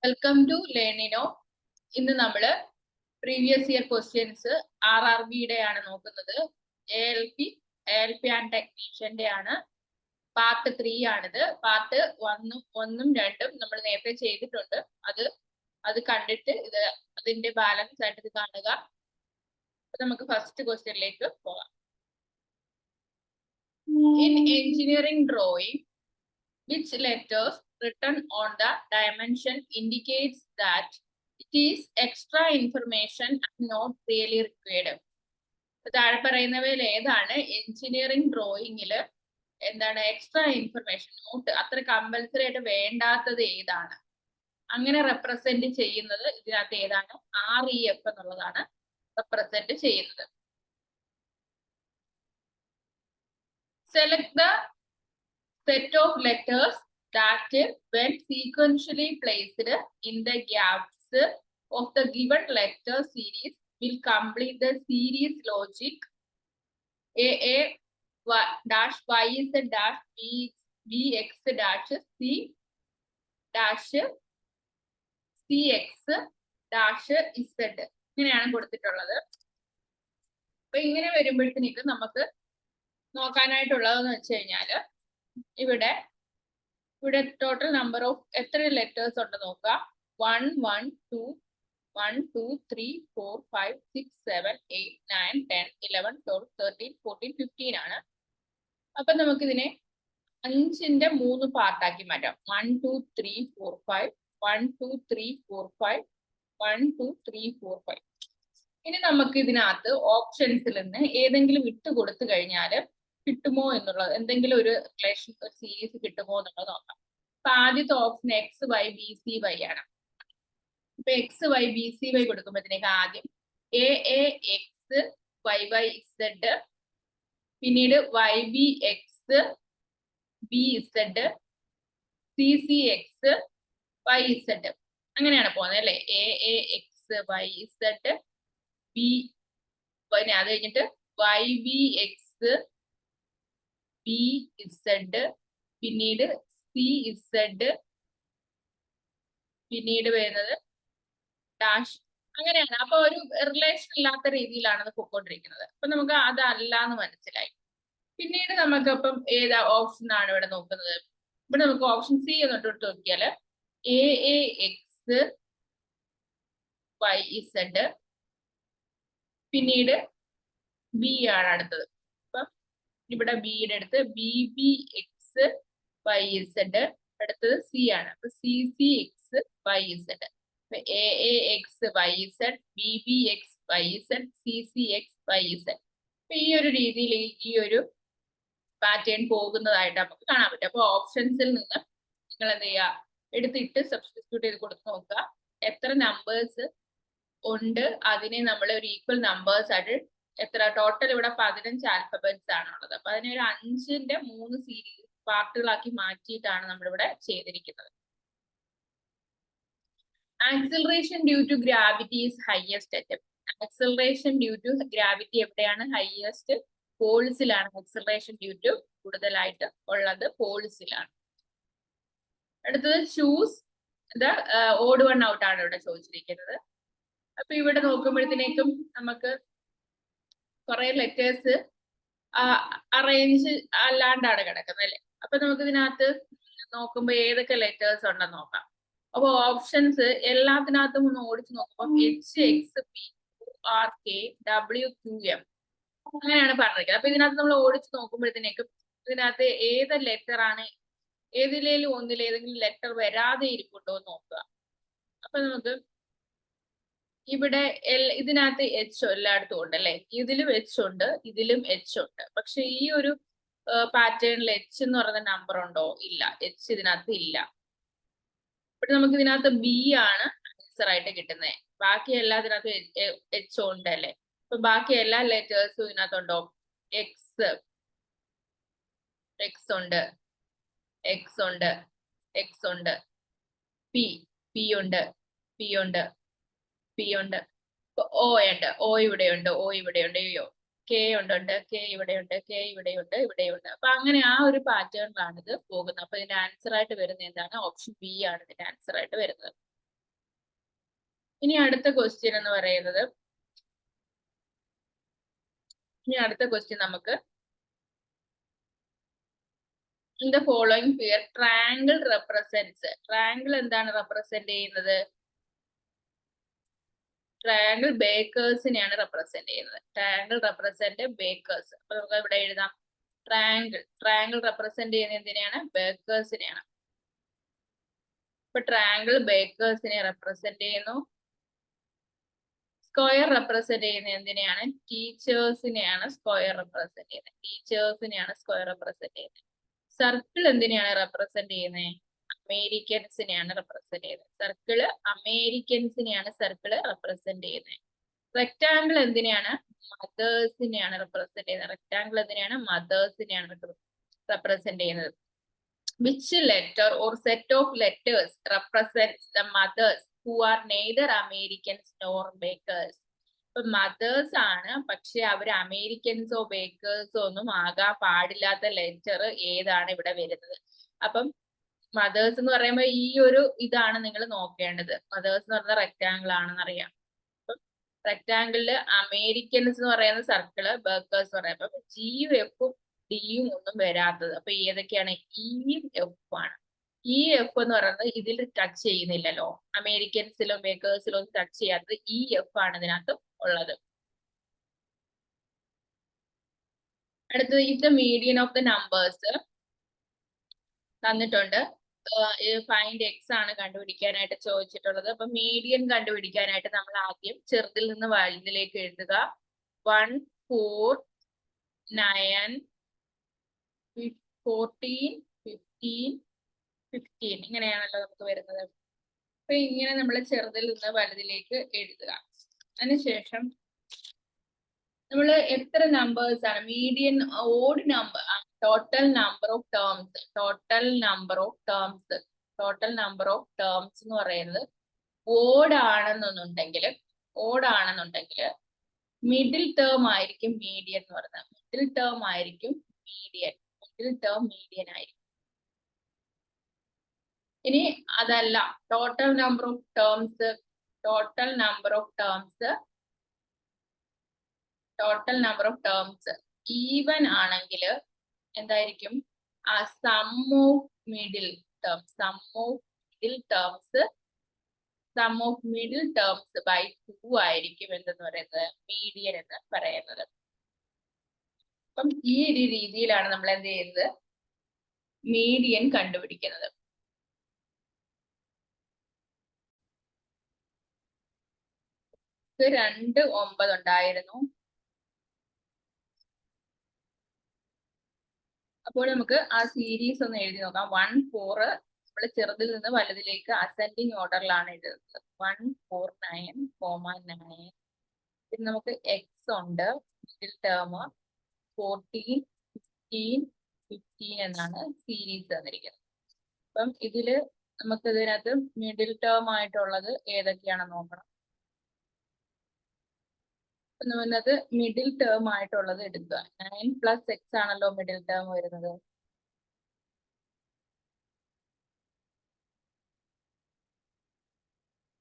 Welcome to Learnino. ഇന്ന് നമ്മള് previous year questions RRBയുടെ ആണ് നോക്കുന്നത്. ALP ആൻഡ് ടെക്നീഷ്യന്റെ ആണ്. പാർട്ട് 3 ആണിത്. പാർട്ട് 1ഉം 2ഉം നമ്മൾ നേരത്തെ ചെയ്തിട്ടുണ്ട്. അത് കണ്ടിട്ട് അതിന്റെ ബാലൻസ് ആയിട്ട് ഇത് കാണുക. അപ്പൊ നമുക്ക് ഫസ്റ്റ് ക്വസ്റ്റ്യനിലേക്ക് പോകാം. In engineering drawing, which letters written on the dimension indicates that it is extra information and not really required? താഴെ പറയുന്നവയിൽ ഏതാണ് എഞ്ചിനീയറിംഗ് ഡ്രോയിങ്ങില് എന്താണ് എക്സ്ട്രാ ഇൻഫർമേഷൻ നോട്ട് അത്ര കമ്പൽസറി ആയിട്ട് വേണ്ടാത്തത് ഏതാണ്? അങ്ങനെ റെപ്രസെന്റ് ചെയ്യുന്നത് ഇതിനകത്ത് ഏതാണ്? REF എന്നുള്ളതാണ് റെപ്രസെന്റ് ചെയ്യുന്നത്. Select the set of letters that when sequentially placed in the gaps of the given letter series will complete the series logic AA dash YZ dash BX dash C dash CX dash Z ഇങ്ങനെയാണ് കൊടുത്തിട്ടുള്ളത്. അപ്പൊ ഇങ്ങനെ വരുമ്പോഴത്തേക്ക് നമുക്ക് നോക്കാനായിട്ടുള്ളതെന്ന് വെച്ച് കഴിഞ്ഞാല് ഇവിടെ total number of എത്ര ലെറ്റേഴ്സ് ഉണ്ട് നോക്കുക. 1 1 2 1 2 3 4 5 6 7 8 9 10 11 12 13 14 15 ആണ്. അപ്പൊ നമുക്ക് ഇതിനെ 5ന്റെ 3 പാർട്ടാക്കി മാറ്റാം. 1 2 3 4 5 1 2 3 4 5 1 2 3 4 5. ഇനി നമുക്ക് ഇതിനകത്ത് ഓപ്ഷൻസിൽ നിന്ന് ഏതെങ്കിലും വിട്ട് കൊടുത്തു കഴിഞ്ഞാല് കിട്ടുമോ എന്നുള്ളത്, എന്തെങ്കിലും ഒരു റിലേഷൻ ഒരു സീരീസ് കിട്ടുമോ എന്നുള്ളത് നോക്കാം. അപ്പൊ ആദ്യത്തെ ഓപ്ഷൻ XYBCY ആണ്. ഇപ്പൊ XYBCY കൊടുക്കുമ്പോഴത്തേക്ക് ആദ്യം AAXYYZ, പിന്നീട് YBXBZ, CCXYZ അങ്ങനെയാണ് പോകുന്നത് അല്ലെ. AAXYZ B, പിന്നെ അത് കഴിഞ്ഞിട്ട് YBX BZ, പിന്നീട് CZ, പിന്നീട് വരുന്നത് ഡാഷ് അങ്ങനെയാണ്. അപ്പൊ ഒരു റിലേഷൻ ഇല്ലാത്ത രീതിയിലാണ് അത് പൊക്കോണ്ടിരിക്കുന്നത്. അപ്പൊ നമുക്ക് അതല്ല എന്ന് മനസ്സിലായി. പിന്നീട് നമുക്ക് അപ്പം ഏതാ ഓപ്ഷൻ ആണ് ഇവിടെ നോക്കുന്നത്. ഇവിടെ നമുക്ക് ഓപ്ഷൻ C എന്നിട്ട് എടുത്ത് നോക്കിയാല് AAXYZ, പിന്നീട് B ആണ് അടുത്തത്. ഇവിടെ ബിയുടെ അടുത്ത് BBXYZ, അടുത്തത് C ആണ്. അപ്പൊ CCXYZ, AAXYZ, BBXYZ, CCXYZ. അപ്പൊ ഈ ഒരു രീതിയിൽ ഈ ഒരു പാറ്റേൺ പോകുന്നതായിട്ട് നമുക്ക് കാണാൻ പറ്റും. അപ്പൊ ഓപ്ഷൻസിൽ നിന്ന് നിങ്ങൾ എന്ത് ചെയ്യുക, എടുത്തിട്ട് സബ്സ്റ്റിറ്റ്യൂട്ട് ചെയ്ത് കൊടുത്ത് നോക്കുക. എത്ര നമ്പേഴ്സ് ഉണ്ട് അതിനെ നമ്മൾ ഒരു ഈക്വൽ നമ്പേഴ്സ് ആയിട്ട് എത്ര ടോട്ടൽ ഇവിടെ 15 ആൽഫബറ്റ്സ് ആണുള്ളത്. അപ്പൊ അതിനെ ഒരു 5ന്റെ 3 സീരീസ് പാർട്ടുകളാക്കി മാറ്റിയിട്ടാണ് നമ്മളിവിടെ ചെയ്തിരിക്കുന്നത്. Acceleration due to gravity is highest at. Acceleration due to gravity എവിടെയാണ് ഹയസ്റ്റ്? പോൾസിലാണ് ആക്സിലറേഷൻ ഡ്യൂ ടു കൂടുതലായിട്ട് ഉള്ളത്, പോൾസിലാണ്. അടുത്തത് choose the odd one out ആണ് ഇവിടെ ചോദിച്ചിരിക്കുന്നത്. അപ്പൊ ഇവിടെ നോക്കുമ്പോഴത്തേക്കും നമുക്ക് കുറെ ലെറ്റേഴ്സ് അറേഞ്ച് അല്ലാണ്ടാണ് കിടക്കുന്നത് അല്ലെ. അപ്പൊ നമുക്ക് ഇതിനകത്ത് നോക്കുമ്പോ ഏതൊക്കെ ലെറ്റേഴ്സ് ഉണ്ടെന്ന് നോക്കാം. അപ്പൊ ഓപ്ഷൻസ് എല്ലാത്തിനകത്തും ഒന്ന് ഓടിച്ചു നോക്കുമ്പോൾ HXPRKWQM അങ്ങനെയാണ് പറഞ്ഞിരിക്കുന്നത്. അപ്പൊ ഇതിനകത്ത് നമ്മൾ ഓടിച്ചു നോക്കുമ്പോഴത്തേക്കും ഇതിനകത്ത് ഏത് ലെറ്റർ ആണ്, ഏതിലേലും ഒന്നിൽ ഏതെങ്കിലും ലെറ്റർ വരാതെ ഇരിപ്പുണ്ടോ എന്ന് നോക്കുക. അപ്പൊ നമുക്ക് ഇവിടെ ഇതിനകത്ത് H എല്ലായിടത്തും ഉണ്ട് അല്ലെ. ഇതിലും H ഉണ്ട്, ഇതിലും H ഉണ്ട്. പക്ഷെ ഈ ഒരു പാറ്റേണിൽ H എന്ന് പറയുന്ന നമ്പർ ഉണ്ടോ? ഇല്ല, H ഇതിനകത്ത് ഇല്ല. ഇവിടെ നമുക്ക് ഇതിനകത്ത് B ആണ് ആൻസർ ആയിട്ട് കിട്ടുന്നത്. ബാക്കി എല്ലാത്തിനകത്തും H ഉണ്ട് അല്ലെ. അപ്പൊ ബാക്കി എല്ലാ ലെറ്റേഴ്സും ഇതിനകത്തുണ്ടോ? X ഉണ്ട്, X ഉണ്ട്, X ഉണ്ട്, P ഉണ്ട്, P ഉണ്ട്, P ഉണ്ട്, O ഉണ്ട്, O ഇവിടെയുണ്ട്, O ഇവിടെയുണ്ട്, K ഉണ്ട്, K ഇവിടെയുണ്ട്, K ഇവിടെയുണ്ട്, ഇവിടെയുണ്ട്. അപ്പൊ അങ്ങനെ ആ ഒരു പാറ്റേണിലാണ് ഇത് പോകുന്നത്. അപ്പൊ ഇതിന്റെ ആൻസർ ആയിട്ട് വരുന്നത് എന്താണ്? ഓപ്ഷൻ B ആണ് ഇതിന്റെ ആൻസർ ആയിട്ട് വരുന്നത്. ഇനി അടുത്ത ക്വസ്റ്റ്യൻ എന്ന് പറയുന്നത്, നമുക്ക് in the following figure triangle represents, triangle എന്താണ് റെപ്രസെന്റ് ചെയ്യുന്നത്? ട്രയാങ്കിൾ ബേക്കേഴ്സിനെയാണ് റെപ്രസെന്റ് ചെയ്യുന്നത്. Triangle represent bakers. അപ്പൊ നമുക്ക് ഇവിടെ എഴുതാം ട്രയാങ്കിൾ റെപ്രസെന്റ് ചെയ്യുന്നത് എന്തിനെയാണ്? ബേക്കേഴ്സിനെയാണ്. ഇപ്പൊ ട്രയാങ്കിൾ ബേക്കേഴ്സിനെ റെപ്രസെന്റ് ചെയ്യുന്നു. സ്ക്വയർ റെപ്രസെന്റ് ചെയ്യുന്നത് എന്തിനെയാണ്? ടീച്ചേഴ്സിനെയാണ് സ്ക്വയർ റെപ്രസെന്റ് ചെയ്യുന്നത്. ടീച്ചേഴ്സിനെയാണ് സ്ക്വയർ റെപ്രസെന്റ് ചെയ്യുന്നത്. സർക്കിൾ എന്തിനെയാണ് റെപ്രസെന്റ് ചെയ്യുന്നത്? അമേരിക്കൻസിനെയാണ് റെപ്രസെന്റ് ചെയ്യുന്നത്. സർക്കിള് അമേരിക്കൻസിനെയാണ് സർക്കിള് റെപ്രസെന്റ് ചെയ്യുന്നത്. റെക്ടാങ്കിൾ എന്തിനെയാണ്? മദേഴ്സിനെയാണ് റെപ്രസെന്റ് ചെയ്യുന്നത്. റെക്ടാങ്കിൾ എന്തിനെയാണ്? മദേഴ്സിനെയാണ് റെപ്രസെന്റ് ചെയ്യുന്നത്. Which letter or set of letters represents the mothers who are neither Americans nor bakers? ഇപ്പൊ മദേഴ്സ് ആണ്, പക്ഷെ അവർ അമേരിക്കൻസോ ബേക്കേഴ്സോ ഒന്നും ആകാൻ പാടില്ലാത്ത ലെറ്റർ ഏതാണ് ഇവിടെ വരുന്നത്? അപ്പം മദേഴ്സ് എന്ന് പറയുമ്പോൾ ഈ ഒരു ഇതാണ് നിങ്ങൾ നോക്കേണ്ടത്. മദേഴ്സ് എന്ന് പറയുന്നത് റെക്ടാങ്കിൾ ആണെന്ന് അറിയാം. അപ്പം റെക്ടാങ്കിളില് അമേരിക്കൻസ് എന്ന് പറയുന്ന സർക്കിള്, ബേക്കേഴ്സ് എന്ന് പറയുമ്പോൾ ജിയും എഫും ഡിയും ഒന്നും വരാത്തത്. അപ്പൊ ഏതൊക്കെയാണ്? ഇയും എഫ് ആണ്. ഇ എഫ് എന്ന് പറയുന്നത് ഇതിൽ ടച്ച് ചെയ്യുന്നില്ലല്ലോ. അമേരിക്കൻസിലും ബേക്കേഴ്സിലും ഒന്നും ടച്ച് ചെയ്യാത്തത് ഇ എഫ് ആണ് ഇതിനകത്ത് ഉള്ളത്. അടുത്തത് if the median of the numbers തന്നിട്ടുണ്ട്. ഫൈൻഡ് എക്സ് ആണ് കണ്ടുപിടിക്കാനായിട്ട് ചോദിച്ചിട്ടുള്ളത്. അപ്പൊ മീഡിയൻ കണ്ടുപിടിക്കാനായിട്ട് നമ്മൾ ആദ്യം ചെറുതിൽ നിന്ന് വലുതിലേക്ക് എഴുതുക. 1, 4, 9, 14, 15, 15 ഇങ്ങനെയാണല്ലോ നമുക്ക് വരുന്നത്. അപ്പൊ ഇങ്ങനെ നമ്മൾ ചെറുതിൽ നിന്ന് വലുതിലേക്ക് എഴുതുക. അതിനുശേഷം നമ്മൾ എത്ര നമ്പേഴ്സ് ആണ് median? Odd number, total number of terms. Total number of terms എന്ന് പറയുന്നത് ഓഡ് ആണെന്നുണ്ടെങ്കിൽ മിഡിൽ ടേം ആയിരിക്കും മീഡിയൻ എന്ന് പറയുന്നത്. മിഡിൽ ടേം ആയിരിക്കും മീഡിയൻ. ആയിരിക്കും. ഇനി അതല്ല, total number of terms even ആണെങ്കിൽ എന്തായിരിക്കും? ആ sum of middle terms by 2 ആയിരിക്കും എന്തെന്ന് പറയുന്നത്? മീഡിയൻ എന്ന് പറയുന്നത്. അപ്പം ഈ ഒരു രീതിയിലാണ് നമ്മൾ എന്ത് ചെയ്യുന്നത്? മീഡിയൻ കണ്ടുപിടിക്കുന്നത്. 2, 9 ഉണ്ടായിരുന്നു. അപ്പോൾ നമുക്ക് ആ സീരീസ് ഒന്ന് എഴുതി നോക്കാം. 1, 4 നമ്മൾ ചെറുതിൽ നിന്ന് വലുതിലേക്ക് അസെൻഡിങ് ഓർഡറിലാണ് എഴുതുന്നത്. 1, 4, 9, 9. പിന്നെ നമുക്ക് എക്സ് ഉണ്ട്, മിഡിൽ ടേം 14, 15, 15 എന്നാണ് സീരീസ് തന്നിരിക്കുന്നത്. അപ്പം ഇതില് നമുക്ക് ഇതിനകത്ത് മിഡിൽ ടേം ആയിട്ടുള്ളത് ഏതൊക്കെയാണെന്ന് നോക്കണം. എന്നത് മിഡിൽ ടേം ആയിട്ടുള്ളത് എടുക്കുക. 9 + x ആണല്ലോ മിഡിൽ ടേം വരുന്നത്.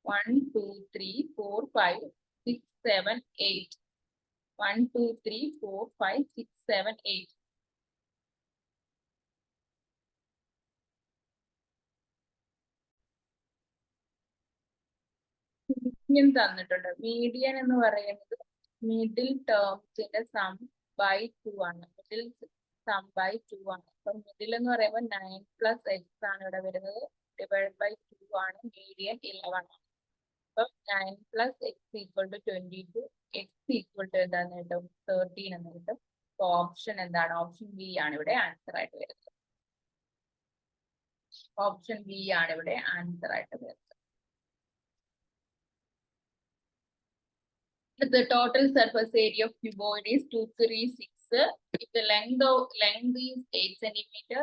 One, 2, 3, 4, 5, 6, 7, 8. 1, 2, 3, 4, 5, 6, 7, 8. മീഡിയൻ തന്നിട്ടുണ്ട്. മീഡിയൻ എന്ന് പറയുന്നത് മിഡിൽ ടേംസിന്റെ സം ബൈ 2 ആണ്. മിഡിൽ സം ബൈ 2 ആണ്. അപ്പൊ മിഡിൽ എന്ന് പറയുമ്പോൾ 9 + x ആണ് ഇവിടെ വരുന്നത്. ഡിവൈഡ് ബൈ 2 ആണ്. മീഡിയൻ 11 ആണ്. അപ്പം 9 + x = 22. x = എന്താന്ന് കിട്ടും? 13 എന്ന് കിട്ടും. അപ്പൊ ഓപ്ഷൻ എന്താണ്? ഓപ്ഷൻ ബി ആണ് ഇവിടെ ആൻസർ ആയിട്ട് വരുന്നത്. ഓപ്ഷൻ ബി ആണ് ഇവിടെ ആൻസർ ആയിട്ട് വരുന്നത്. The total surface area of cuboid is 236. If the length is 8 cm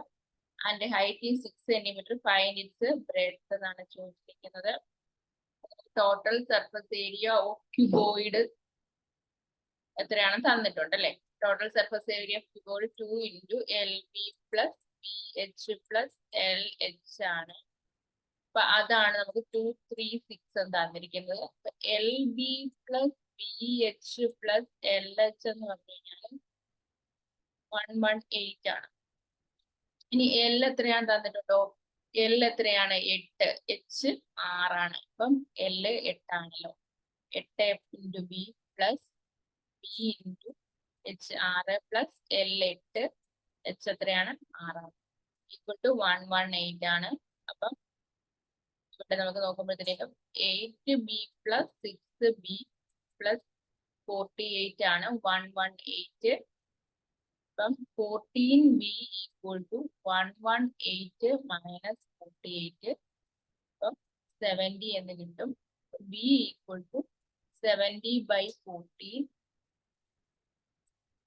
and the height is 6 cm, find its breadth എന്നാണ് ചോദിച്ചിരിക്കുന്നത്. Total surface area of cuboid എത്രയാണ് തന്നിട്ടുണ്ട് അല്ലെ? Total surface area of cuboid 2 × LB + BH + LH ആണ്. അപ്പൊ അതാണ് നമുക്ക് 236 എന്ന് തന്നിരിക്കുന്നത്. L B plus B H plus L H എന്ന് പറഞ്ഞു കഴിഞ്ഞാൽ 118 ആണ്. ഇനി എൽ എത്രയാണ് തന്നിട്ടുണ്ടോ? എൽ എത്രയാണ്? 8. എച്ച് 6 ആണ്. അപ്പം എൽ 8 ആണല്ലോ. 8 into B plus B into H 6 plus L 8 H എത്രയാണ്? 6 ഈക്വൽ ടു 118 ആണ്. അപ്പം ഇവിടെ നമുക്ക് നോക്കുമ്പോഴത്തേക്കും 8b പ്ലസ് 6b പ്ലസ് 48 ആണ് 118. അപ്പം 14b ഈക്വൽ ടു 118 മൈനസ് 48. അപ്പം 70 എന്ന് കിട്ടും. b equal to 70/14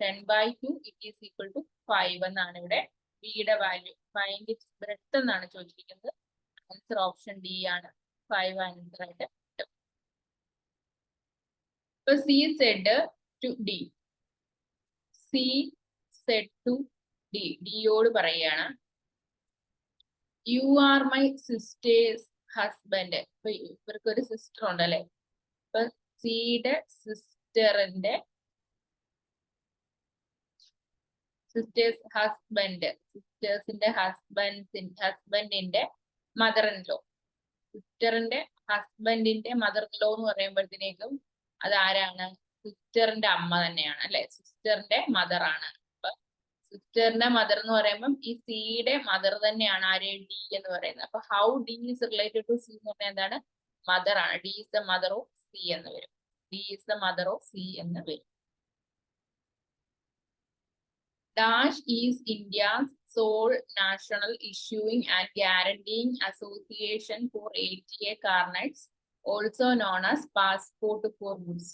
10/2 it is equal to 5 എന്നാണ് ഇവിടെ ബിയുടെ വാല്യൂ. ഫൈൻഡ് ഇറ്റ്സ് ബ്രെഡ്ത്ത് എന്നാണ് ചോദിച്ചിരിക്കുന്നത്. ആൻസർ ഓപ്ഷൻ ഡി ആണ് 5 ആൻസർ ആയിട്ട് കിട്ടും. ഇപ്പൊ C said to D. C said to D, ഡിയോട് പറയാണ് you are my sister's husband. ഇപ്പൊ ഇവർക്ക് ഒരു സിസ്റ്റർ ഉണ്ടല്ലേ. ഇപ്പൊ സിയുടെ സിസ്റ്ററിന്റെ സിസ്റ്റേഴ്സിന്റെ ഹസ്ബൻഡിന്റെ മദർ ഇൻ ലോ. സിസ്റ്ററിന്റെ ഹസ്ബൻഡിന്റെ മദർ ഇൻ ലോ എന്ന് പറയുമ്പോഴത്തേക്കും അത് ആരാണ്? സിസ്റ്ററിന്റെ അമ്മ തന്നെയാണ് അല്ലെ. സിസ്റ്ററിന്റെ മദർ ആണ്. അപ്പൊ സിസ്റ്ററിന്റെ മദർ എന്ന് പറയുമ്പോൾ ഈ സിയുടെ മദർ തന്നെയാണ് ആര്? ഡി എന്ന് പറയുന്നത്. അപ്പൊ how D is related to C എന്ന് പറഞ്ഞാൽ എന്താണ്? മദർ ആണ്. D is the mother of C എന്ന് വരും. D is the mother of C എന്ന് വരും. Dash is India's sole national issuing and guaranteeing association for ATA carnets, also known as passport for goods.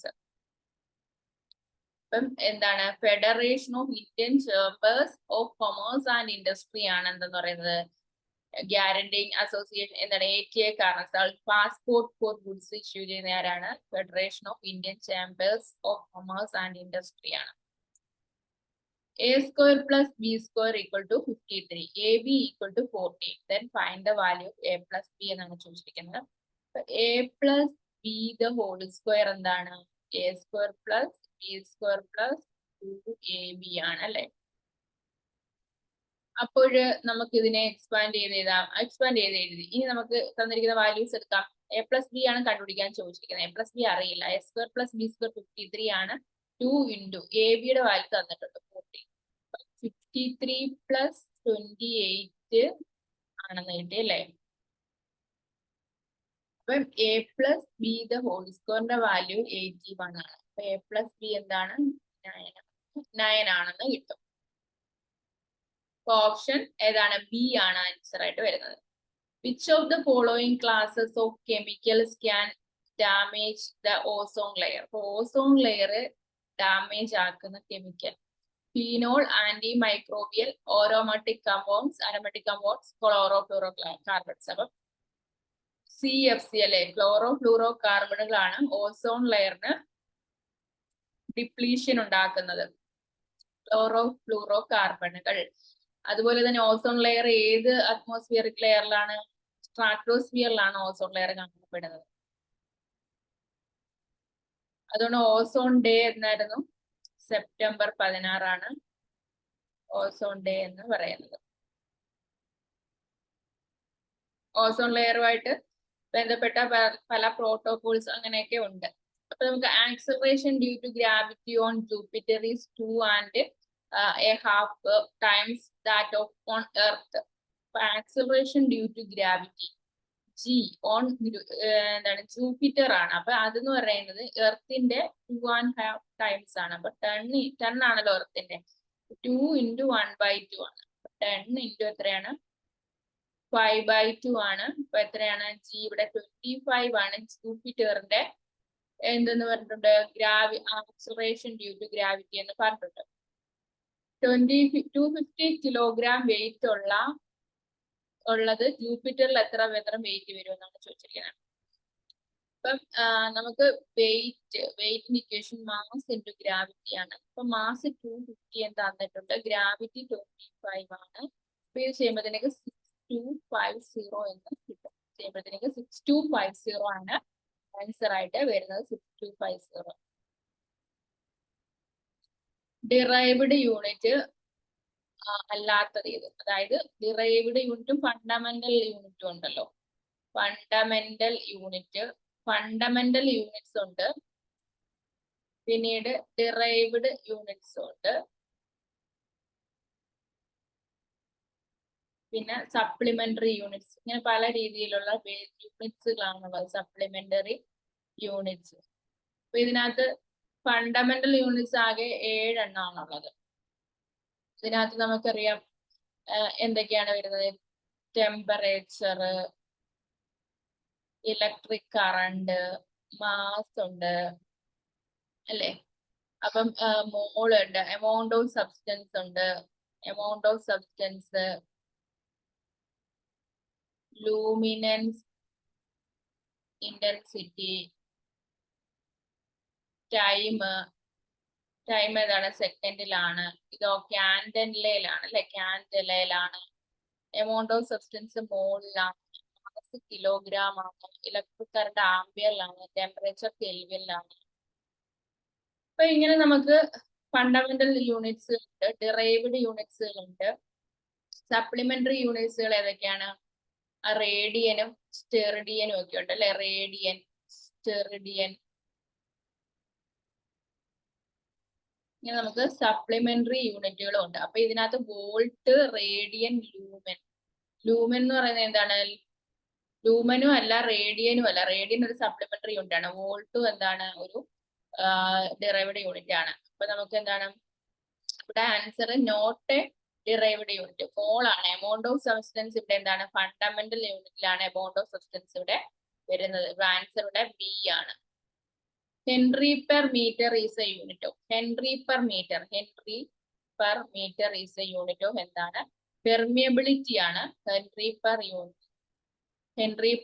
ഇപ്പം എന്താണ്? Federation of Indian chambers of commerce and industry ആണ് എന്തെന്ന് പറയുന്നത്? Guaranteeing association എന്താണ്? ATA carnets. Passport for goods issue ചെയ്യുന്ന ആരാണ്? Federation of Indian chambers of commerce and industry ആണ്. A square plus B square equal to 53. AB equal to 14. Then find the value of A plus B എന്നാണ് ചോദിച്ചിരിക്കുന്നത്. A plus B the whole square എന്താണ്? A square plus B square plus 2AB ആണ് അല്ലെ. അപ്പോൾ നമുക്ക് ഇതിനെ expand ചെയ്ത് എഴുതി. ഇനി നമുക്ക് തന്നിരിക്കുന്ന വാല്യൂസ് എടുക്കാം. A plus B ആണ് കണ്ടുപിടിക്കാൻ ചോദിച്ചിരിക്കുന്നത്. A plus B അറിയില്ല. A square plus B square 53 ആണ്. 2 into AB യുടെ വാല്യൂ തന്നിട്ടുണ്ട് 40. 53 plus 28 ആണെന്ന് കിട്ടി അല്ലേ. അപ്പം A plus B the whole square value 81 ആണ്. അപ്പൊ A plus B എന്താണ്? 9 ആണെന്ന് കിട്ടും. ഓപ്ഷൻ ഏതാണ്? ബി ആണ് ആൻസർ ആയിട്ട് വരുന്നത്. Which of the following classes of chemicals can damage the ozone layer? Ozone layer damage ആക്കുന്ന chemical. Phenol, antimicrobial, aromatic compounds, aromatic compounds, chlorofluorocarbons. അപ്പം CFC അല്ലെ, ക്ലോറോഫ്ലൂറോ കാർബണുകളാണ് ഓസോൺ ലെയറിന് ഡിപ്ലീഷൻ ഉണ്ടാക്കുന്നത്. ക്ലോറോഫ്ലൂറോ കാർബണുകൾ. അതുപോലെ തന്നെ ഓസോൺ ലെയർ ഏത് അറ്റ്മോസ്ഫിയറിക് ലെയറിലാണ്? സ്ട്രാറ്റോസ്ഫിയറിലാണ് ഓസോൺ ലെയർ കാണപ്പെടുന്നത്. അതുകൊണ്ട് ഓസോൺ ഡേ എന്നായിരുന്നു സെപ്റ്റംബർ 16 ആണ് ഓസോൺ ഡേ എന്ന് പറയുന്നത്. ഓസോൺ ലെയറുമായിട്ട് ബന്ധപ്പെട്ട പല പ്രോട്ടോകോൾസ് അങ്ങനെയൊക്കെ ഉണ്ട്. അപ്പൊ നമുക്ക് acceleration due to gravity on Jupiter is 2.5 times that of on earth. Acceleration due to gravity G on എന്താണ്? ജൂപ്പിറ്റർ ആണ്. അപ്പൊ അതെന്ന് പറയുന്നത് എർത്തിന്റെ 2.5 times ആണ്. അപ്പൊ 10 ആണല്ലോ എർത്തിന്റെ. 2 into 1/2 ആണ്. 10 into എത്രയാണ്? 5/2 ആണ്. അപ്പൊ എത്രയാണ്? G ഇവിടെ 25 ആണ് ജൂപ്പിറ്ററിന്റെ എന്തെന്ന് പറഞ്ഞിട്ടുണ്ട്? ആക്സിലറേഷൻ ഡ്യൂ ടു ഗ്രാവിറ്റി എന്ന് പറഞ്ഞിട്ടുണ്ട്. 250 കിലോഗ്രാം വെയിറ്റ് ഉള്ളത് ജൂപ്പിറ്ററിൽ എത്ര വെയിറ്റ് വരും എന്നാണ് ചോദിച്ചിരിക്കുന്നത്. അപ്പം നമുക്ക് വെയിറ്റിന്റെ ഇക്വേഷൻ മാസ് ഇൻറ്റു ഗ്രാവിറ്റി ആണ്. അപ്പൊ മാസ് 250 എന്ന് തന്നിട്ടുണ്ട്, ഗ്രാവിറ്റി 25 ആണ്. അപ്പൊ ഇത് ചെയ്യുമ്പോഴത്തേക്ക് 6250 എന്ന് കിട്ടും. ചെയ്യുമ്പോഴത്തേക്ക് 6250 ആണ് ആൻസർ ആയിട്ട് വരുന്നത്. 6250. ഡിറൈവ്ഡ് യൂണിറ്റ് അല്ലാത്തത് ഇത്, അതായത് ഡിറൈവ്ഡ് യൂണിറ്റും ഫണ്ടമെന്റൽ യൂണിറ്റും ഉണ്ടല്ലോ. ഫണ്ടമെന്റൽ യൂണിറ്റ്സ് ഉണ്ട്, പിന്നീട് ഡിറൈവ്ഡ് യൂണിറ്റ്സ് ഉണ്ട്, പിന്നെ സപ്ലിമെന്ററി യൂണിറ്റ്സ്. ഇങ്ങനെ പല രീതിയിലുള്ള യൂണിറ്റ്സുകളാണുള്ളത്, സപ്ലിമെന്ററി യൂണിറ്റ്സ്. അപ്പൊ ഇതിനകത്ത് ഫണ്ടമെന്റൽ യൂണിറ്റ്സ് ആകെ 7 എണ്ണമാണുള്ളത്. ഇതിനകത്ത് നമുക്കറിയാം എന്തൊക്കെയാണ് വരുന്നത്. ടെമ്പറേച്ചർ, ഇലക്ട്രിക് കറണ്ട്, മാസ് ഉണ്ട് അല്ലേ. അപ്പം മോൾ ഉണ്ട്, എമൗണ്ട് ഓഫ് സബ്സ്റ്റൻസ് ഉണ്ട്, ലൂമിനൻസ്, ഇന്റൻസിറ്റി, ടൈം ഏതാണ്, സെക്കൻഡിലാണ്. ഇതോ ക്യാൻഡലയിലാണ് അല്ലെ, ക്യാൻഡലയിലാണ്. എമൗണ്ട് ഓഫ് സബ്സ്റ്റൻസ് മോളിലാണ്, മാസ് കിലോഗ്രാം ആണ്, ഇലക്ട്രിക് കറണ്ട് ആംപിയറിലാണ്, ടെമ്പറേച്ചർ കെൽവിനിലാണ്. അപ്പൊ ഇങ്ങനെ നമുക്ക് ഫണ്ടമെന്റൽ യൂണിറ്റ്സ് ഉണ്ട്, ഡിറൈവ്ഡ് യൂണിറ്റ്സുകൾ ഉണ്ട്. സപ്ലിമെന്ററി യൂണിറ്റ്സുകൾ ഏതൊക്കെയാണ്, റേഡിയനും സ്റ്റെറിഡിയനും ഒക്കെ ഉണ്ട് അല്ലെ. റേഡിയൻ, സ്റ്റെറിഡിയൻ, ഇങ്ങനെ നമുക്ക് സപ്ലിമെന്ററി യൂണിറ്റുകളും ഉണ്ട്. അപ്പൊ ഇതിനകത്ത് വോൾട്ട്, റേഡിയൻ, ലൂമൻ. ലൂമൻ എന്ന് പറയുന്നത് എന്താണ്, ലൂമനും അല്ല റേഡിയനും അല്ല. റേഡിയൻ ഒരു സപ്ലിമെന്ററി യൂണിറ്റ് ആണ്. വോൾട്ടും എന്താണ്, ഒരു ഡിറൈവ്ഡ് യൂണിറ്റ് ആണ്. അപ്പൊ നമുക്ക് എന്താണ് ഇവിടെ answer not a derived unit, mole ആണ്. എമൗണ്ട് ഓഫ് സബ്സ്റ്റൻസ് ഇവിടെ എന്താണ്, ഫണ്ടമെന്റൽ യൂണിറ്റിലാണ് എമൗണ്ട് ഓഫ് സബ്സ്റ്റൻസ് ഇവിടെ വരുന്നത്. ആൻസർ ഇവിടെ ബി ആണ്. Henry per metre is a unit of, henry per metre is a unit of എന്താണ്, പെർമിയബിലിറ്റി ആണ്. Henry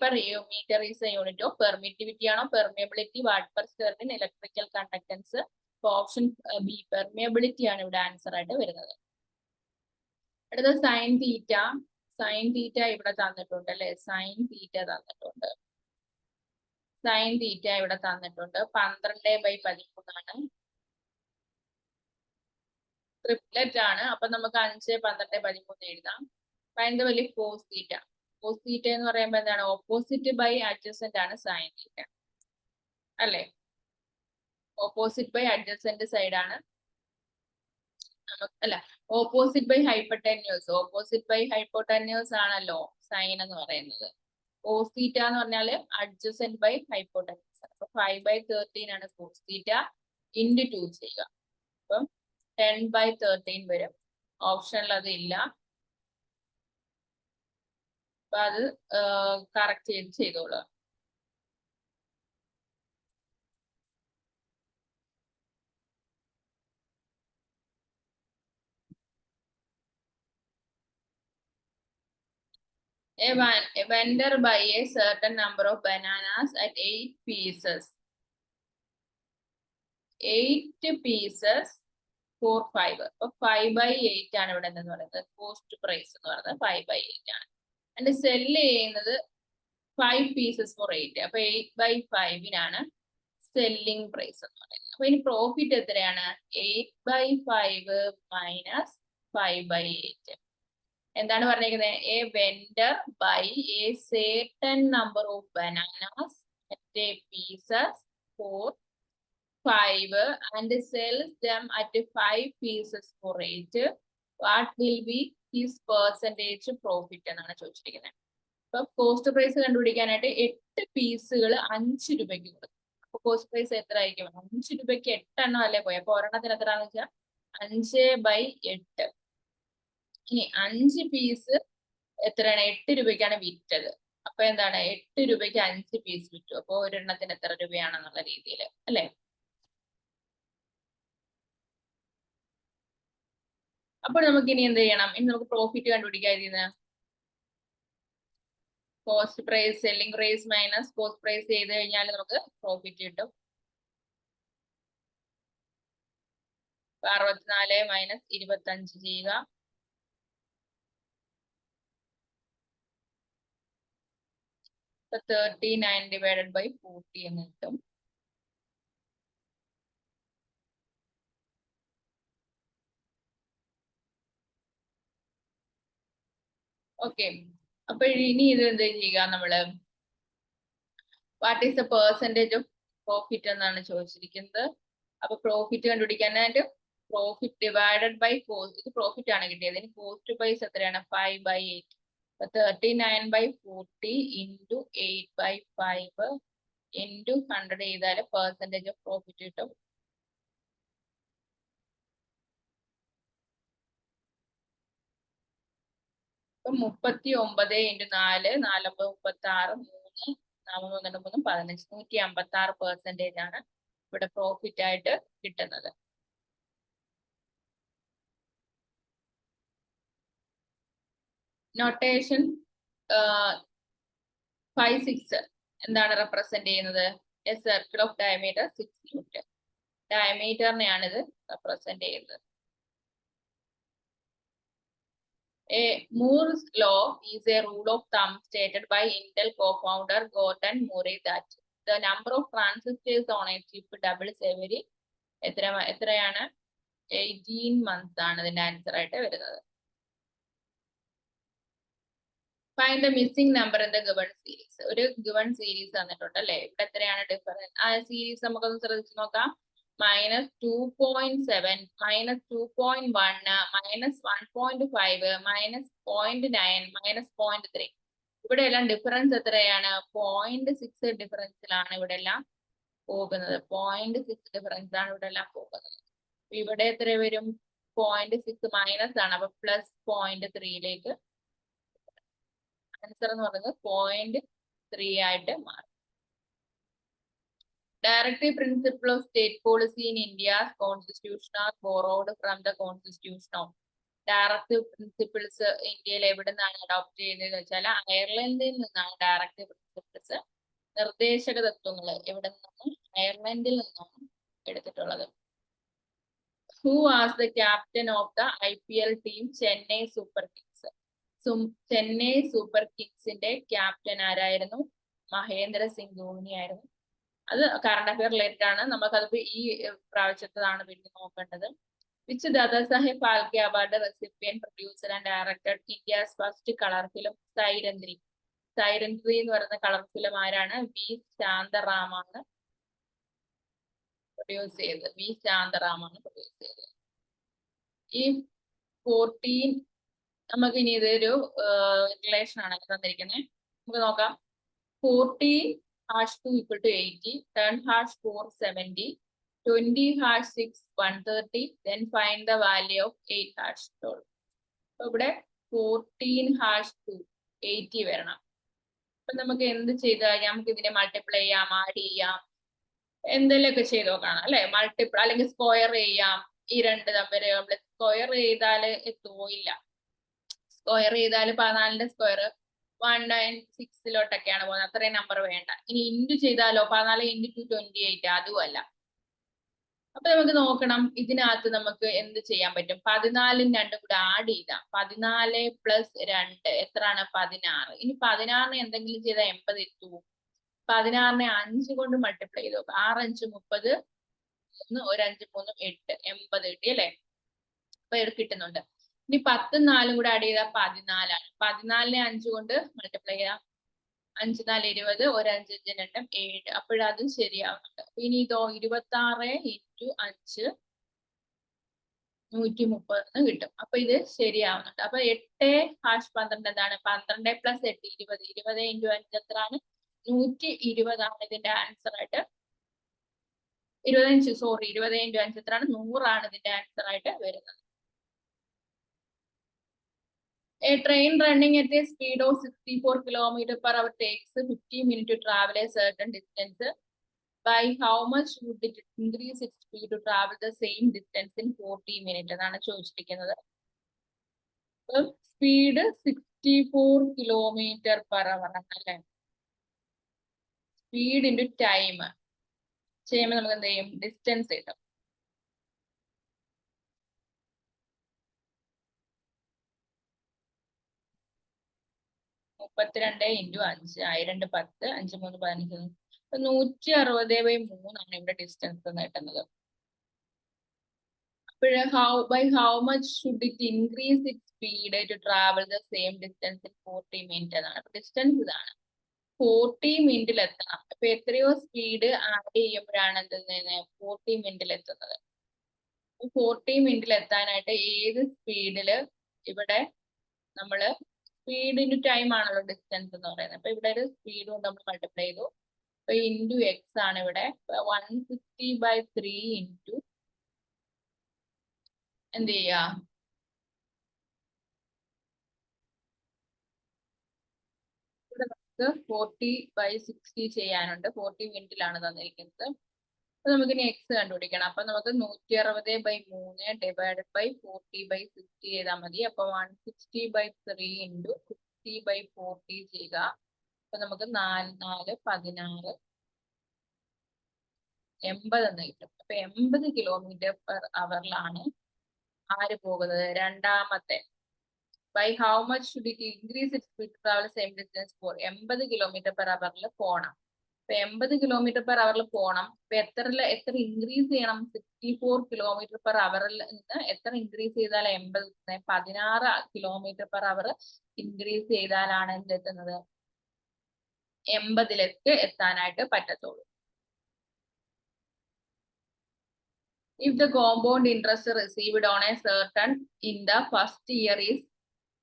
per metre is a unit of permittivity ആണോ, permeability, watt per square in electrical conductance. Option B permeability ആണ് ഇവിടെ answer ആയിട്ട് വരുന്നത്. അടുത്തത് sine theta. Sine theta ഇവിടെ തന്നിട്ടുണ്ട് അല്ലെ, സൈൻ തീറ്റ തന്നിട്ടുണ്ട്. സൈൻ തീറ്റ ഇവിടെ തന്നിട്ടുണ്ട് 12/13 ആണ്. ട്രിപ്ലെറ്റ് ആണ്. അപ്പൊ നമുക്ക് 5, 12, 13 എഴുതാം. Find the value cos theta. Cos theta എന്ന് പറയുമ്പോൾ എന്താണ്, ഓപ്പോസിറ്റ് ബൈ അഡ്ജസന്റ് ആണ് സൈൻ തീറ്റ അല്ലെ. ഓപ്പോസിറ്റ് ബൈ അഡ്ജസന്റ് സൈഡ് ആണ്, അല്ല opposite by hypotenuse. Opposite by hypotenuse ആണല്ലോ സൈൻ എന്ന് പറയുന്നത്. കോസ് തീറ്റ എന്ന് പറഞ്ഞാൽ അഡ്ജസന്റ് ബൈ ഹൈപ്പോട്ടന്യൂസ്. അപ്പൊ 5/13 ആണ് കോസ് തീറ്റ. ഇൻറ്റു 2 ചെയ്യുക, അപ്പം 10/13 വരും. ഓപ്ഷനിൽ അത് ഇല്ല, അപ്പൊ അത് കറക്റ്റ് ചെയ്തോളൂ. A vendor buy a certain number of bananas at 8 pieces. 8 pieces for 5. അപ്പൊ 5/8 ആണ് ഇവിടെ എന്ന് പറയുന്നത്. കോസ്റ്റ് പ്രൈസ് എന്ന് പറയുന്നത് 5/8 ആണ്. and സെല് ചെയ്യുന്നത് 5 pieces for 8. അപ്പൊ 8/5 സെല്ലിംഗ് പ്രൈസ് എന്ന് പറയുന്നത്. അപ്പൊ ഇനി പ്രോഫിറ്റ് എത്രയാണ്, 8/5 മൈനസ് 5/8. എന്താണ് പറഞ്ഞിരിക്കുന്നത്, a vendor by a certain number of bananas at a pieces for 5 and sells them at 5 pieces for 8. What will be his percentage profit എന്നാണ് ചോദിച്ചിരിക്കുന്നത്. അപ്പൊ കോസ്റ്റ് പ്രൈസ് കണ്ടുപിടിക്കാനായിട്ട് 8 പീസുകൾ 5 രൂപയ്ക്ക് കൊടുക്കും. അപ്പൊ കോസ്റ്റ് പ്രൈസ് എത്ര ആയിരിക്കും, 5 രൂപയ്ക്ക് 8 എണ്ണം അല്ലേ പോയി. അപ്പൊ ഒരെണ്ണത്തിന് എത്രയാണെന്ന് വെച്ചാൽ 5/8. ഇനി 5 പീസ് എത്രയാണ്, 8 രൂപയ്ക്കാണ് വിറ്റത്. അപ്പൊ എന്താണ്, 8 രൂപയ്ക്ക് 5 പീസ് വിറ്റു. അപ്പൊ ഒരെണ്ണത്തിന് എത്ര രൂപയാണെന്നുള്ള രീതിയിൽ അല്ലെ. അപ്പോൾ നമുക്ക് ഇനി എന്ത് ചെയ്യണം, ഇനി നമുക്ക് പ്രോഫിറ്റ് കണ്ടുപിടിക്കാതിരുന്ന cost price, selling price minus cost price ചെയ്ത് കഴിഞ്ഞാൽ നമുക്ക് പ്രോഫിറ്റ് കിട്ടും. 64 മൈനസ് 25 ചെയ്യുക. So 39 divided by 40 എന്ന് കിട്ടും. ഓക്കെ, അപ്പൊ ഇനി ഇത് എന്ത് ചെയ്യുക നമ്മള്, what is the percentage of profit എന്നാണ് ചോദിച്ചിരിക്കുന്നത്. അപ്പൊ പ്രോഫിറ്റ് കണ്ടുപിടിക്കാനായിട്ട് പ്രോഫിറ്റ് ഡിവൈഡഡ് ബൈ കോസ്റ്റ്, ഇത് പ്രോഫിറ്റ് ആണ് കിട്ടിയത്. ഇനി കോസ്റ്റ് പ്രൈസ് എത്രയാണ്? 5/8. അപ്പൊ 39/40 ഇൻറ്റു 8/5 ഇൻറ്റു 100 ചെയ്താൽ പെർസെന്റേജ് ഓഫ് പ്രോഫിറ്റ് കിട്ടും. ഇപ്പൊ 39 ഇൻറ്റു 4, 4 36, 3 4 3 15, 156% ആണ് ഇവിടെ പ്രോഫിറ്റ് ആയിട്ട് കിട്ടുന്നത്. നൊട്ടേഷൻ 5-6 എന്താണ് റെപ്രസെന്റ് ചെയ്യുന്നത്? A circle of diameter 6 unit. ഡയമീറ്ററിനെയാണ് ഇത് റെപ്രസെന്റ് ചെയ്യുന്നത്. A Moore's law is a rule of thumb stated by Intel co-founder Gordon Murray that the number of transistors on a chip doubles every എത്രയാണ് 18 months ആണ് ഇതിന്റെ answer ആയിട്ട് വരുന്നത്. Find the missing number in the given series. ഒരു given series തന്നിട്ടുണ്ട് അല്ലേ? ഇവിടെ എത്രയാണ് ഡിഫറൻസ്? ആ സീരീസ് നമുക്കൊന്ന് ശ്രദ്ധിച്ച് നോക്കാം. -2.7, -2.1, -1.5, -0.9, -0.3. ഇവിടെ എല്ലാം ഡിഫറൻസ് എത്രയാണ്? 0.6 ഡിഫറൻസിലാണ് ഇവിടെ എല്ലാം പോകുന്നത്. 0.6 ഡിഫറൻസ് ആണ് ഇവിടെ എല്ലാം പോകുന്നത്. ഇവിടെ എത്ര വരും? 0.6 മൈനസ് ആണ്, അപ്പൊ +0.3യിലേക്ക് ആൻസർ എന്ന് പറയുന്നത് 0.3 ആയിട്ട് മാറും. Directive principle of state policy in India's constitution are borrowed from the constitution of. Directive principles ഇന്ത്യയിൽ എവിടെ നിന്നാണ് അഡോപ്റ്റ് ചെയ്യുന്നത് വെച്ചാൽ അയർലൻഡിൽ നിന്നാണ് ഡയറക്റ്റീവ് പ്രിൻസിപ്പിൾസ്, നിർദ്ദേശക തത്വങ്ങൾ എവിടെ നിന്നാണ്? അയർലൻഡിൽ നിന്നാണ് എടുത്തിട്ടുള്ളത്. Who was the captain of the IPL team Chennai Super Kings? Chennai super കിങ്സിന്റെ ക്യാപ്റ്റൻ ആരായിരുന്നു? മഹേന്ദ്ര സിംഗ് ധോണി ആയിരുന്നു. അത് കറണ്ട് അഫയർ റിലേറ്റഡ് ആണ്, നമുക്കത് ഈ പ്രാവശ്യത്തതാണ് പിന്നെ നോക്കേണ്ടത്. Which Dadasaheb Phalke award recipient, producer and director India's first colour film Sairandhri. Sairandhri എന്ന് പറയുന്ന കളർ ഫിലിം ആരാണ്? വി ശാന്തറാമാണ് പ്രൊഡ്യൂസ് ചെയ്തത്. വി ശാന്തറാമാണ് പ്രൊഡ്യൂസ് ചെയ്തത്. ഈ 14 നമുക്ക് ഇനി ഇതൊരു റിലേഷൻ ആണ് തന്നിരിക്കുന്നത്. നമുക്ക് നോക്കാം. 14^2 = 80, 10^4 70, 20^6 130, then find the value of 8^12. അപ്പൊ ഇവിടെ 14^2 80 വരണം. അപ്പൊ നമുക്ക് എന്ത് ചെയ്താൽ നമുക്ക് ഇതിനെ മൾട്ടിപ്ലൈ ചെയ്യാം, ആഡ് ചെയ്യാം, എന്തെങ്കിലുമൊക്കെ ചെയ്ത് നോക്കണം അല്ലെ? മൾട്ടിപ്ലൈ അല്ലെങ്കിൽ സ്ക്വയർ ചെയ്യാം. ഈ രണ്ട് തമ്മിൽ നമ്മൾ സ്ക്വയർ ചെയ്താൽ എത്തുകയില്ല. സ്ക്വയർ ചെയ്താൽ 14ന്റെ സ്ക്വയർ 196 പോകുന്നത്. അത്രയും നമ്പർ വേണ്ട. ഇനി ഇൻറ്റു ചെയ്താലോ? 14 × 2 28, അതുമല്ല. അപ്പൊ നമുക്ക് നോക്കണം ഇതിനകത്ത് നമുക്ക് എന്ത് ചെയ്യാൻ പറ്റും? 14-ഉം 2ഉം കൂടെ ആഡ് ചെയ്താം. 14 + 2 എത്രയാണ്? 16. ഇനി 16നെ എന്തെങ്കിലും ചെയ്താൽ 80 എത്തും. 16നെ 5 കൊണ്ട് മൾട്ടിപ്ലൈ ചെയ്ത് നോക്കാം. 6×5 30, 1×5 3 8, 80 കിട്ടി അല്ലേ? അപ്പൊ കിട്ടുന്നുണ്ട്. ഇനി 10ഉം 4ഉം കൂടെ ആഡ് ചെയ്താൽ 14 ആണ്. 14നെ 5 കൊണ്ട് മൾട്ടിപ്ലൈ ചെയ്യാം. 5 4 20, 1×5 2 7. അപ്പോഴതും ശരിയാവുന്നുണ്ട്. ഇനി ഇതോ 26 × 5 130 കിട്ടും. അപ്പൊ ഇത് ശരിയാവുന്നുണ്ട്. അപ്പൊ 8^12 എന്താണ്? 12 + 8 20. 20 × 5 എത്രയാണ്? 120 ആണ് ഇതിന്റെ ആൻസർ ആയിട്ട്. 20 × 5 എത്രയാണ്? 100 ആണ് ഇതിന്റെ ആൻസർ ആയിട്ട് വരുന്നത്. A train running at a speed of 64 km/h takes 50 minutes to travel a certain distance. By how much would it increase its speed to travel the same distance in 40 minutes? എന്നാണ് ചോദിച്ചിരിക്കുന്നത്. Speed 64 km/h അല്ലേ? Speed into time ചെയ്യുമ്പോൾ നമുക്ക് എന്ത് ചെയ്യും? Distance കിട്ടും. 32 × 5 1000 10 5 3 15 160/3 ഇവിടെ distance കിട്ടുന്നത്. by how much should it increase its speed to travel the same distance in 40 minutes എന്നാണ്. ഡിസ്റ്റൻസ് ഇതാണ് 40 മിനിറ്റിൽ എത്തണം. അപ്പൊ എത്രയോ സ്പീഡ് ആഡ് ചെയ്യുമ്പോഴാണ് എന്തെന്ന് 40 മിനിറ്റിൽ എത്തുന്നത്. 40 മിനിറ്റിൽ എത്താനായിട്ട് ഏത് സ്പീഡില് ഇവിടെ നമ്മള് സ്പീഡ് ഇൻറ്റു ടൈം ആണല്ലോ ഡിസ്റ്റൻസ് എന്ന് പറയുന്നത്. അപ്പൊ ഇവിടെ ഒരു സ്പീഡ് കൊണ്ട് നമ്മൾ മൾട്ടിപ്ലൈ ചെയ്തു. അപ്പൊ ഇൻറ്റു എക്സ് ആണ് ഇവിടെ 160/3 ഇൻറ്റു എന്ത് ചെയ്യാ 40/60 ചെയ്യാനുണ്ട്. 40 മിനിറ്റിലാണ് തന്നിരിക്കുന്നത്. അപ്പൊ നമുക്ക് ഇനി എക്സ് കണ്ടുപിടിക്കണം. അപ്പൊ നമുക്ക് 160/3 ഡിവൈഡഡ് ബൈ 40/60 ചെയ്താൽ മതി. അപ്പൊ 160/3 ഇൻറ്റു 60/40 ചെയ്യുക. അപ്പൊ നമുക്ക് 4 4 16 80 എന്ന് കിട്ടും. അപ്പൊ 80 km/h ആര് പോകുന്നത്? രണ്ടാമത്തെ. by how much should it increase its speed to travel same distance for 80 km/h പോണം. അപ്പൊ 80 km/h പോണം. അപ്പൊ എത്ര ഇൻക്രീസ് ചെയ്യണം? 64 km/h നിന്ന് എത്ര ഇൻക്രീസ് ചെയ്താൽ 80 16 km/h ഇൻക്രീസ് ചെയ്താലാണ് എന്തെത്തുന്നത് 80ലേക്ക് എത്താനായിട്ട് പറ്റത്തുള്ളൂ. If the compound interest received on a certain in the first year is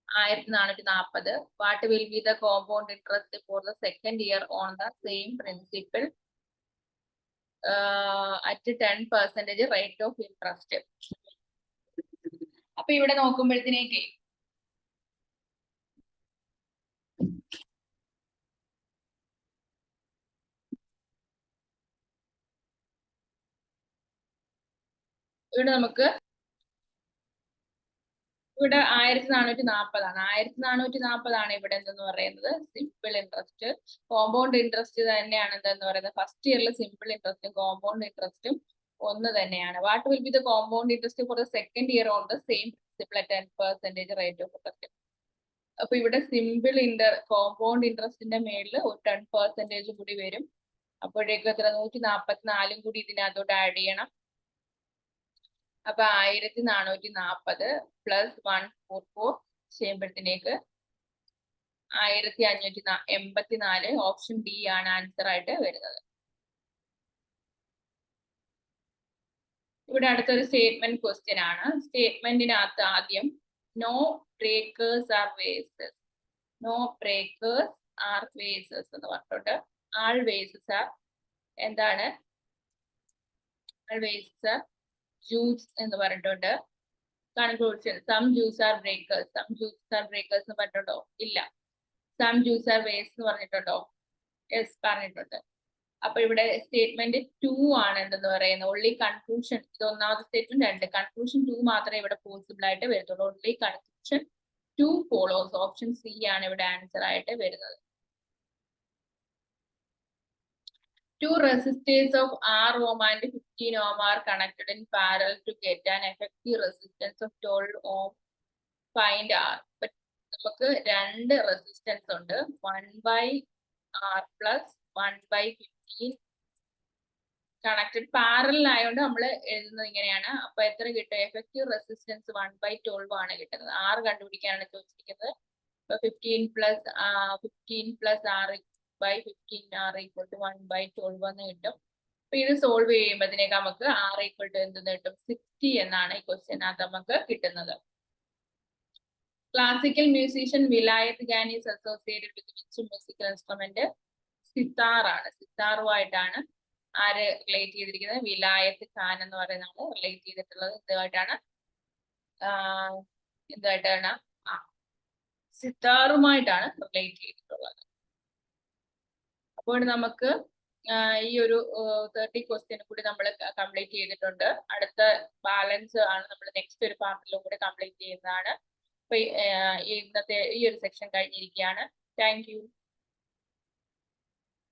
1440, what will be the compound interest for the second year on the same principle at 10% rate of interest? അപ്പൊ ഇവിടെ നോക്കുമ്പോഴത്തേക്ക് ഇവിടെ നമുക്ക് ഇവിടെ 1440 ആണ്. 1440 ആണ് ഇവിടെ എന്തെന്ന് പറയുന്നത് സിമ്പിൾ ഇൻട്രസ്റ്റ്. കോമ്പൗണ്ട് ഇൻട്രസ്റ്റ് തന്നെയാണ് എന്തെന്ന് പറയുന്നത്. ഫസ്റ്റ് ഇയറിൽ സിമ്പിൾ ഇൻട്രസ്റ്റും കോമ്പൗണ്ട് ഇൻട്രസ്റ്റും ഒന്ന് തന്നെയാണ്. What will be the compound interest for the second year on the same principle at 10% rate of interest? അപ്പൊ ഇവിടെ സിമ്പിൾ കോമ്പൗണ്ട് ഇൻട്രസ്റ്റിന്റെ മേളിൽ ഒരു 10% കൂടി വരും. അപ്പോഴേക്കും എത്ര 144 കൂടി ഇതിനകത്തോട്ട് ആഡ് ചെയ്യണം. അപ്പൊ 1440 പ്ലസ് 144 ചെയ്യുമ്പോഴത്തേക്ക് 1584. ഓപ്ഷൻ ഡി ആണ് ആൻസർ ആയിട്ട് വരുന്നത്. ഇവിടെ അടുത്തൊരു സ്റ്റേറ്റ്മെന്റ് ക്വസ്റ്റ്യൻ ആണ്. സ്റ്റേറ്റ്മെന്റിനകത്ത് ആദ്യം no breakers are vases. No breakers are vases എന്ന് പറഞ്ഞിട്ടുണ്ട്. ആൾ വേസസ് ആർ എന്താണ്? ആൾ വേസസ് ആർ ജൂസ് എന്ന് പറഞ്ഞിട്ടുണ്ട്. Conclusion some juice are breakers. Some juice are breakers എന്ന് പറഞ്ഞിട്ടുണ്ടോ? ഇല്ല. സം ജ്യൂസ് ആർ വേസ് എന്ന് പറഞ്ഞിട്ടുണ്ടോ? യെസ് പറഞ്ഞിട്ടുണ്ട്. അപ്പൊ ഇവിടെ സ്റ്റേറ്റ്മെന്റ് 2 ആണ് എന്തെന്ന് പറയുന്നത്. ഓൺലി കൺക്ലൂഷൻ, ഇത് ഒന്നാമത്തെ സ്റ്റേറ്റ്മെന്റ് 2. കൺക്ലൂഷൻ 2 മാത്രമേ ഇവിടെ പോസിബിൾ ആയിട്ട് വരത്തുള്ളൂ. Only conclusion 2 follows. Option C ആണ് ഇവിടെ ആൻസർ ആയിട്ട് വരുന്നത്. Two resistors of R ohm and 15 ohm are connected in parallel to get an effective resistance of 12 ohm. Find R. But നമുക്ക് രണ്ട് റെസിസ്റ്റൻസ് ഉണ്ട്. 1/R plus 1/15 കണക്റ്റഡ് പാരലൽ ആയതുകൊണ്ട് നമ്മൾ എഴുതുന്നത് ഇങ്ങനെയാണ്. അപ്പൊ എത്ര കിട്ടും? എഫക്റ്റീവ് റെസിസ്റ്റൻസ് 1/12 ആണ് കിട്ടുന്നത്. R കണ്ടുപിടിക്കാനാണ് ചോദിച്ചിരിക്കുന്നത്. അപ്പൊ 15 plus R/15 R equal to 1/12 എന്ന് കിട്ടും. അപ്പൊ ഇത് സോൾവ് ചെയ്യുമ്പോഴത്തേക്ക് നമുക്ക് R equal to എന്തെന്ന് കിട്ടും? 60 എന്നാണ് ഈ ക്വസ്റ്റ്യനകത്ത് നമുക്ക് കിട്ടുന്നത്. Classical musician Vilayat Khan is associated with which musical instrument? Sitar ആണ്. സിത്താറുമായിട്ടാണ് ആര് റിലേറ്റ് ചെയ്തിരിക്കുന്നത്? വിലായത്ത് ഖാൻ എന്ന് പറയുന്ന ആള് റിലേറ്റ് ചെയ്തിട്ടുള്ളത് ഇതുമായിട്ടാണ്. സിത്താറുമായിട്ടാണ് റിലേറ്റ് ചെയ്തിട്ടുള്ളത്. അപ്പോൾ നമുക്ക് ഈ ഒരു 30 ക്വസ്റ്റ്യൻ കൂടി നമ്മൾ കംപ്ലീറ്റ് ചെയ്തിട്ടുണ്ട്. അടുത്ത ബാലൻസ് ആണ് നമ്മൾ നെക്സ്റ്റ് ഒരു പാർട്ടിലും കൂടി കംപ്ലീറ്റ് ചെയ്യുന്നതാണ്. അപ്പൊ ഇന്നത്തെ ഈ ഒരു സെക്ഷൻ കഴിഞ്ഞിരിക്കുകയാണ്. Thank you.